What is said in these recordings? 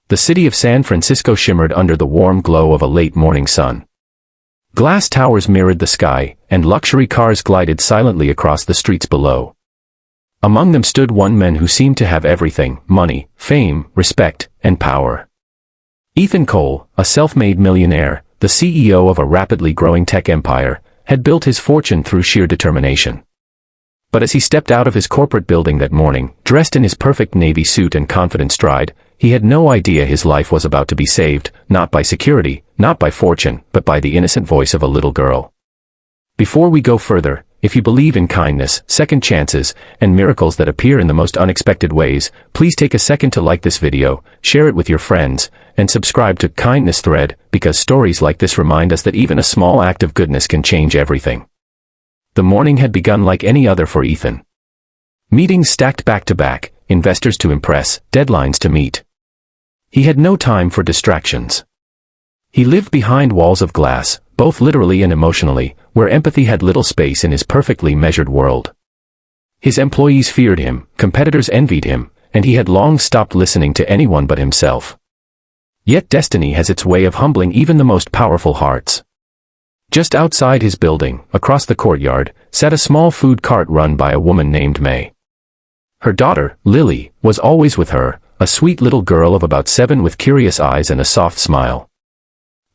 The city of San Francisco shimmered under the warm glow of a late morning sun. Glass towers mirrored the sky, and luxury cars glided silently across the streets below. Among them stood one man who seemed to have everything: money, fame, respect, and power. Ethan Cole, a self-made millionaire, the CEO of a rapidly growing tech empire, had built his fortune through sheer determination. But as he stepped out of his corporate building that morning, dressed in his perfect navy suit and confident stride, he had no idea his life was about to be saved, not by security, not by fortune, but by the innocent voice of a little girl. Before we go further, if you believe in kindness, second chances, and miracles that appear in the most unexpected ways, please take a second to like this video, share it with your friends, and subscribe to Kindness Thread, because stories like this remind us that even a small act of goodness can change everything. The morning had begun like any other for Ethan. Meetings stacked back to back, investors to impress, deadlines to meet. He had no time for distractions. He lived behind walls of glass, both literally and emotionally, where empathy had little space in his perfectly measured world. His employees feared him, competitors envied him, and he had long stopped listening to anyone but himself. Yet destiny has its way of humbling even the most powerful hearts. Just outside his building, across the courtyard, sat a small food cart run by a woman named May. Her daughter, Lily, was always with her, a sweet little girl of about 7 with curious eyes and a soft smile.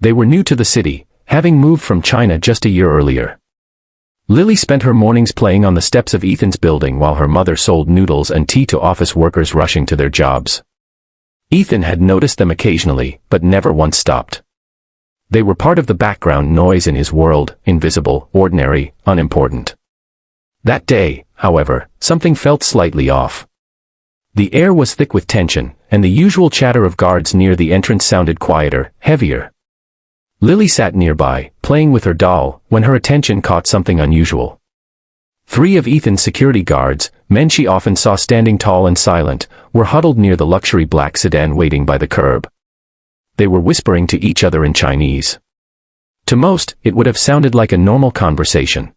They were new to the city, having moved from China just a year earlier. Lily spent her mornings playing on the steps of Ethan's building while her mother sold noodles and tea to office workers rushing to their jobs. Ethan had noticed them occasionally, but never once stopped. They were part of the background noise in his world, invisible, ordinary, unimportant. That day, however, something felt slightly off. The air was thick with tension, and the usual chatter of guards near the entrance sounded quieter, heavier. Lily sat nearby, playing with her doll, when her attention caught something unusual. 3 of Ethan's security guards, men she often saw standing tall and silent, were huddled near the luxury black sedan waiting by the curb. They were whispering to each other in Chinese. To most, it would have sounded like a normal conversation.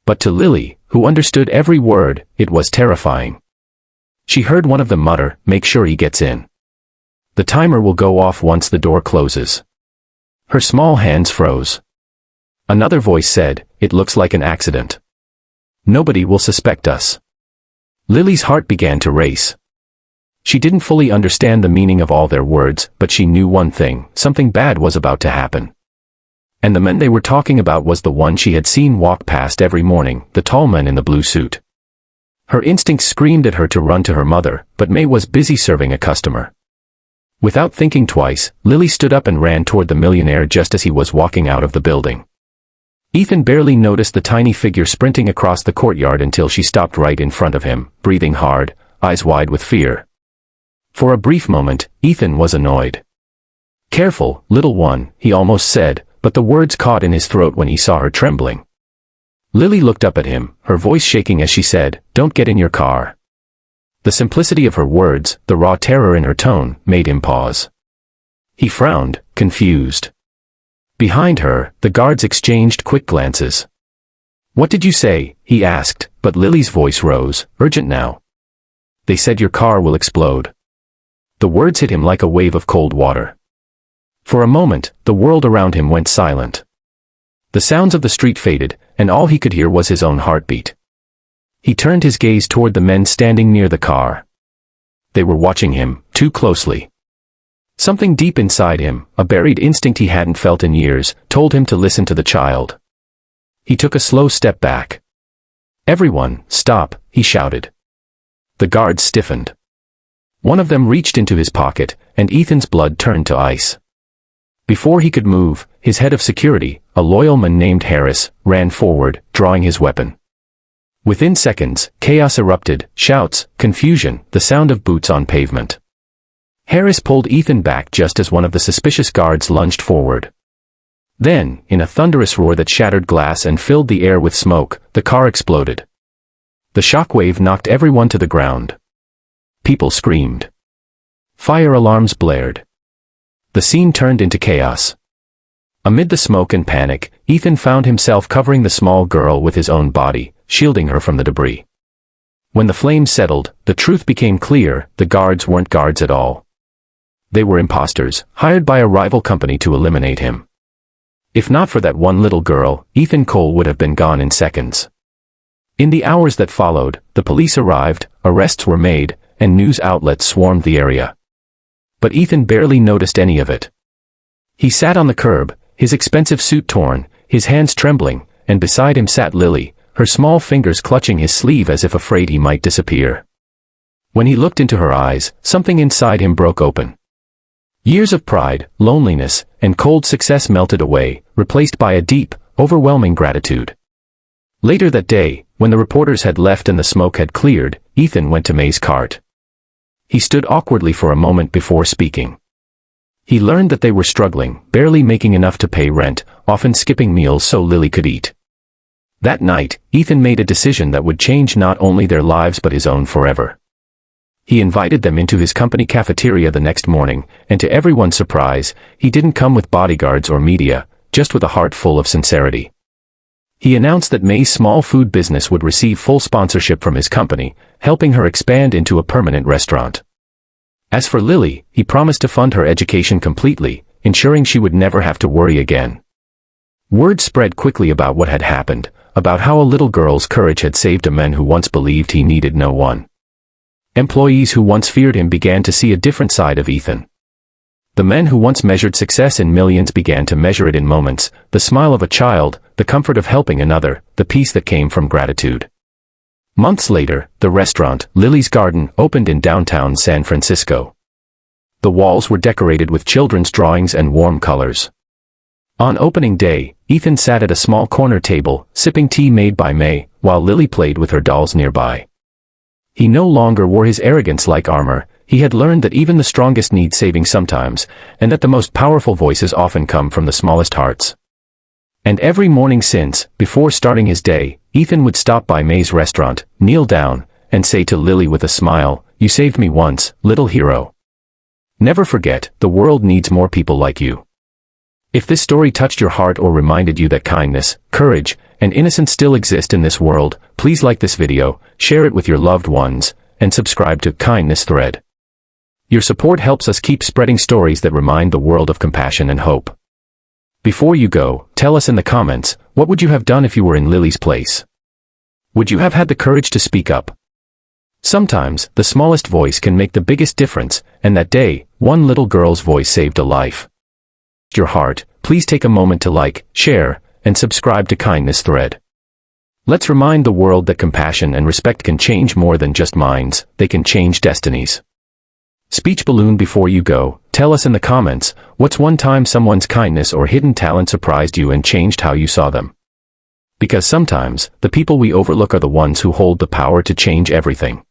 But to Lily, who understood every word, it was terrifying. She heard one of them mutter, "Make sure he gets in. The timer will go off once the door closes." Her small hands froze. Another voice said, "It looks like an accident. Nobody will suspect us." Lily's heart began to race. She didn't fully understand the meaning of all their words, but she knew one thing: something bad was about to happen. And the man they were talking about was the one she had seen walk past every morning, the tall man in the blue suit. Her instincts screamed at her to run to her mother, but May was busy serving a customer. Without thinking twice, Lily stood up and ran toward the millionaire just as he was walking out of the building. Ethan barely noticed the tiny figure sprinting across the courtyard until she stopped right in front of him, breathing hard, eyes wide with fear. For a brief moment, Ethan was annoyed. "Careful, little one," he almost said, but the words caught in his throat when he saw her trembling. Lily looked up at him, her voice shaking as she said, "Don't get in your car." The simplicity of her words, the raw terror in her tone, made him pause. He frowned, confused. Behind her, the guards exchanged quick glances. "What did you say?" he asked, but Lily's voice rose, urgent now. "They said your car will explode." The words hit him like a wave of cold water. For a moment, the world around him went silent. The sounds of the street faded, and all he could hear was his own heartbeat. He turned his gaze toward the men standing near the car. They were watching him, too closely. Something deep inside him, a buried instinct he hadn't felt in years, told him to listen to the child. He took a slow step back. "Everyone, stop," he shouted. The guards stiffened. One of them reached into his pocket, and Ethan's blood turned to ice. Before he could move, his head of security, a loyal man named Harris, ran forward, drawing his weapon. Within seconds, chaos erupted, shouts, confusion, the sound of boots on pavement. Harris pulled Ethan back just as one of the suspicious guards lunged forward. Then, in a thunderous roar that shattered glass and filled the air with smoke, the car exploded. The shockwave knocked everyone to the ground. People screamed. Fire alarms blared. The scene turned into chaos. Amid the smoke and panic, Ethan found himself covering the small girl with his own body, shielding her from the debris. When the flames settled, the truth became clear: the guards weren't guards at all. They were imposters, hired by a rival company to eliminate him. If not for that one little girl, Ethan Cole would have been gone in seconds. In the hours that followed, the police arrived, arrests were made, and news outlets swarmed the area. But Ethan barely noticed any of it. He sat on the curb, his expensive suit torn, his hands trembling, and beside him sat Lily, her small fingers clutching his sleeve as if afraid he might disappear. When he looked into her eyes, something inside him broke open. Years of pride, loneliness, and cold success melted away, replaced by a deep, overwhelming gratitude. Later that day, when the reporters had left and the smoke had cleared, Ethan went to May's cart. He stood awkwardly for a moment before speaking. He learned that they were struggling, barely making enough to pay rent, often skipping meals so Lily could eat. That night, Ethan made a decision that would change not only their lives but his own forever. He invited them into his company cafeteria the next morning, and to everyone's surprise, he didn't come with bodyguards or media, just with a heart full of sincerity. He announced that May's small food business would receive full sponsorship from his company, helping her expand into a permanent restaurant. As for Lily, he promised to fund her education completely, ensuring she would never have to worry again. Word spread quickly about what had happened, about how a little girl's courage had saved a man who once believed he needed no one. Employees who once feared him began to see a different side of Ethan. The men who once measured success in millions began to measure it in moments, the smile of a child, the comfort of helping another, the peace that came from gratitude. Months later, the restaurant, Lily's Garden, opened in downtown San Francisco. The walls were decorated with children's drawings and warm colors. On opening day, Ethan sat at a small corner table, sipping tea made by May, while Lily played with her dolls nearby. He no longer wore his arrogance like armor. He had learned that even the strongest need saving sometimes, and that the most powerful voices often come from the smallest hearts. And every morning since, before starting his day, Ethan would stop by May's restaurant, kneel down, and say to Lily with a smile, "You saved me once, little hero. Never forget, the world needs more people like you." If this story touched your heart or reminded you that kindness, courage, and innocence still exist in this world, please like this video, share it with your loved ones, and subscribe to Kindness Thread. Your support helps us keep spreading stories that remind the world of compassion and hope. Before you go, tell us in the comments, what would you have done if you were in Lily's place? Would you have had the courage to speak up? Sometimes, the smallest voice can make the biggest difference, and that day, one little girl's voice saved a life. Your heart, please take a moment to like, share, and subscribe to Kindness Thread. Let's remind the world that compassion and respect can change more than just minds, they can change destinies. Speech balloon before you go, tell us in the comments, what's one time someone's kindness or hidden talent surprised you and changed how you saw them? Because sometimes, the people we overlook are the ones who hold the power to change everything.